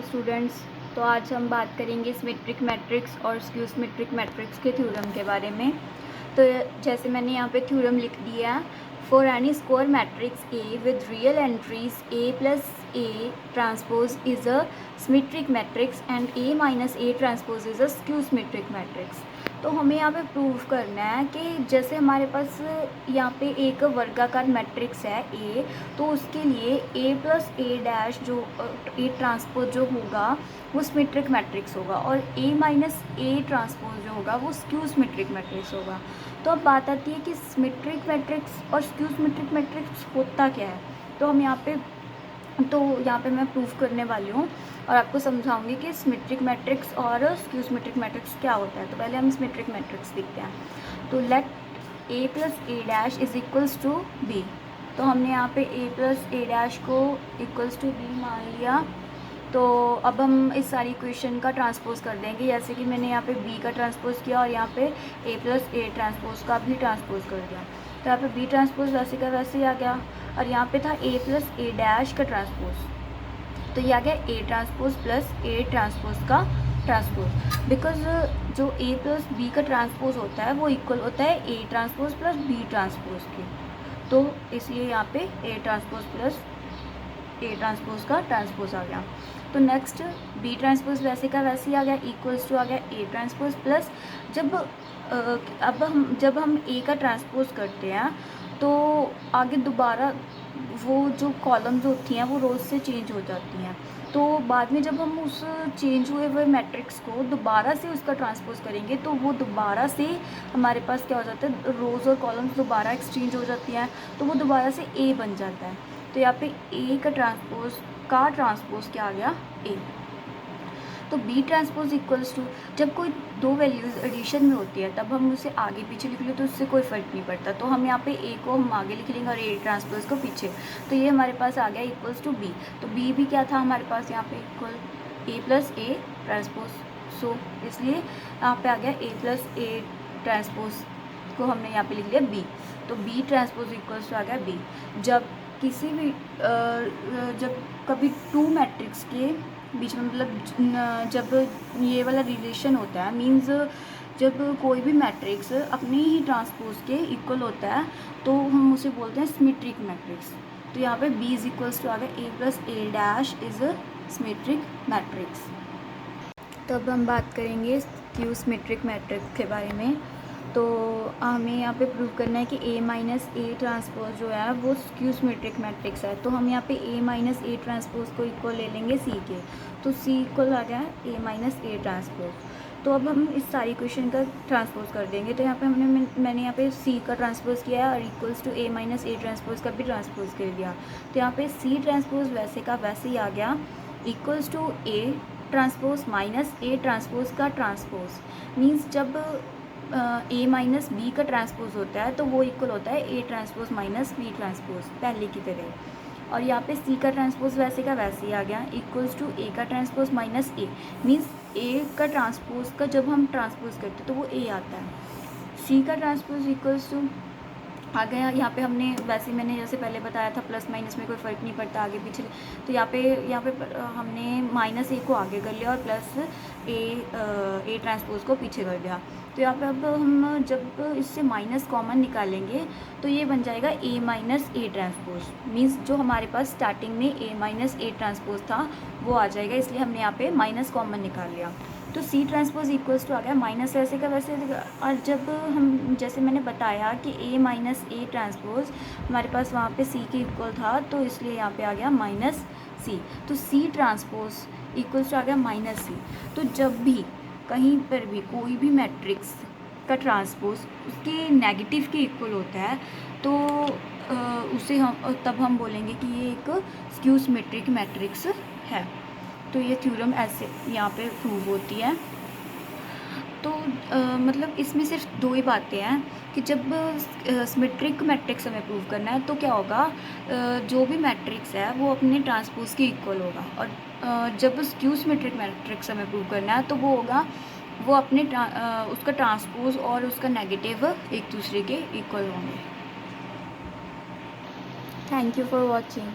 Students, तो आज हम बात करेंगे सिमेट्रिक मैट्रिक्स और स्क्यू सिमेट्रिक मैट्रिक्स के थ्योरम के बारे में। तो जैसे मैंने यहाँ पे थ्योरम लिख दिया, for N E square matrix A with real entries A plus A transpose is a symmetric matrix and A minus A transpose is a skew symmetric matrix. तो हमें यहाँ पे प्रूव करना है कि जैसे हमारे पास यहाँ पे एक वर्गाकार मैट्रिक्स है ए, तो उसके लिए ए प्लस ए डैश जो ए ट्रांसपोज जो होगा वो सिमेट्रिक मैट्रिक्स होगा, और ए माइनस ए ट्रांसपोज जो होगा वो स्क्यू सिमेट्रिक मैट्रिक्स होगा। तो अब बात आती है कि सिमेट्रिक मैट्रिक्स और स्क्यू सिमेट्रिक मैट्रिक्स होता क्या है। तो हम यहाँ पे मैं प्रूफ करने वाली हूँ और आपको समझाऊंगी कि सिमेट्रिक मैट्रिक्स और स्क्यू सिमेट्रिक मैट्रिक्स क्या होता है। तो पहले हम सिमेट्रिक मैट्रिक्स देखते हैं। तो let A plus A dash is equals to B. तो हमने यहाँ पे ए प्लस ए डैश को इक्वल्स टू बी मान लिया। तो अब हम इस सारी इक्वेशन का ट्रांसपोज कर देंगे, जैसे कि मैंने यहाँ पे बी का ट्रांसपोज किया और यहाँ पे ए प्लस ए ट्रांसपोज का भी ट्रांसपोज कर दिया। तो यहाँ पे बी ट्रांसपोज वैसे का वैसे ही आ गया, और यहाँ पे था ए प्लस ए डैश का ट्रांसपोज, तो ये आ गया A transpose plus A transpose का ट्रांसपोज। बिकॉज जो ए प्लस बी का ट्रांसपोज होता है वो इक्वल होता है A transpose plus B transpose के, तो इसलिए यहाँ पे A transpose plus A transpose का ट्रांसपोज आ गया। तो नेक्स्ट बी ट्रांसपोज वैसे का वैसे ही आ गया, इक्वल्स टू आ गया ए ट्रांसपोज प्लस जब हम ए का ट्रांसपोज करते हैं तो आगे दोबारा वो जो कॉलम्स होती हैं वो रोज से चेंज हो जाती हैं। तो बाद में जब हम उस चेंज हुए हुए मैट्रिक्स को दोबारा से उसका ट्रांसपोज करेंगे तो वो दोबारा से हमारे पास क्या हो जाता है, रोज़ और कॉलम्स दोबारा एक्सचेंज हो जाती हैं, तो वो दोबारा से ए बन जाता है। तो यहाँ पे ए का ट्रांसपोज क्या आ गया, ए। तो बी ट्रांसपोज इक्वल्स टू, जब कोई दो वैल्यूज़ एडिशन में होती है तब हम उसे आगे पीछे लिख लें तो उससे कोई फ़र्क नहीं पड़ता। तो हम यहाँ पे ए को हम आगे लिख लेंगे और ए ट्रांसपोज को पीछे। तो ये हमारे पास आ गया इक्वल्स टू बी। तो बी भी क्या था हमारे पास यहाँ पे, equal A plus A transpose. So इसलिए यहाँ पे आ गया ए प्लस ए ट्रांसपोज को हमने यहाँ पे लिख लिया बी। तो बी ट्रांसपोज इक्वल्स टू आ गया बी। जब किसी भी जब कभी टू मैट्रिक्स के बीच में, मतलब जब ये वाला रिलेशन होता है, मींस जब कोई भी मैट्रिक्स अपने ही ट्रांसपोज के इक्वल होता है तो हम उसे बोलते हैं सिमेट्रिक मैट्रिक्स। तो यहाँ पे बी इज इक्वल्स टू आ गया A plus A dash is a symmetric matrix. तो अब हम बात करेंगे स्क्यू सिमेट्रिक मैट्रिक्स के बारे में। तो हमें यहाँ पे प्रूव करना है कि ए माइनस ए ट्रांसपोज जो है वो स्क्यू सिमेट्रिक मैट्रिक्स है। तो हम यहाँ पे ए माइनस ए ट्रांसपोज को इक्वल ले लेंगे सी के, तो सी इक्वल आ गया ए माइनस ए ट्रांसपोज। तो अब हम इस सारी इक्वेशन का ट्रांसपोज कर देंगे। तो यहाँ पे मैंने यहाँ पे सी का ट्रांसपोज किया है और equals to A minus A transpose का भी ट्रांसपोज कर दिया। तो यहाँ पे सी ट्रांसपोज वैसे का वैसे ही आ गया, equals to A transpose minus A transpose का ट्रांसपोज। मीन्स जब ए माइनस बी का ट्रांसपोज होता है तो वो इक्वल होता है A transpose minus B transpose, पहले की तरह। और यहाँ पे सी का ट्रांसपोज वैसे का वैसे ही आ गया, इक्वल्स टू ए का ट्रांसपोज माइनस ए। मीन्स ए का ट्रांसपोज का जब हम ट्रांसपोज करते तो वो ए आता है। सी का ट्रांसपोज इक्वल्स टू आ गया, यहाँ पे हमने वैसे मैंने जैसे पहले बताया था प्लस माइनस में कोई फ़र्क नहीं पड़ता आगे पीछे। तो यहाँ पे हमने माइनस ए को आगे कर लिया और प्लस ए ट्रांसपोज को पीछे कर दिया। तो यहाँ पे अब हम जब इससे माइनस कॉमन निकालेंगे तो ये बन जाएगा ए माइनस ए ट्रांसपोज। मीन्स जो हमारे पास स्टार्टिंग में ए माइनस ए ट्रांसपोज था वो आ जाएगा, इसलिए हमने यहाँ पे माइनस कॉमन निकाल लिया। तो सी ट्रांसपोज इक्वल्स टू आ गया माइनस वैसे का वैसे। और जब हम जैसे मैंने बताया कि ए माइनस ए ट्रांसपोज हमारे पास वहाँ पे सी के इक्वल था, तो इसलिए यहाँ पे आ गया माइनस सी। तो सी ट्रांसपोज इक्वल्स टू आ गया माइनस सी। तो जब भी कहीं पर भी कोई भी मैट्रिक्स का ट्रांसपोज उसके नेगेटिव के इक्वल होता है तो उसे हम बोलेंगे कि ये एक स्क्यू सिमेट्रिक मैट्रिक्स है। तो ये थ्योरम ऐसे यहाँ पे प्रूव होती है। तो मतलब इसमें सिर्फ दो ही बातें हैं कि जब सिमेट्रिक मैट्रिक्स हमें प्रूव करना है तो क्या होगा, जो भी मैट्रिक्स है वो अपने ट्रांसपोज के इक्वल होगा, और जब स्क्यू सिमेट्रिक मैट्रिक्स हमें प्रूव करना है तो वो होगा वो अपने उसका ट्रांसपोज और उसका नेगेटिव एक दूसरे के इक्वल होंगे। Thank you for watching.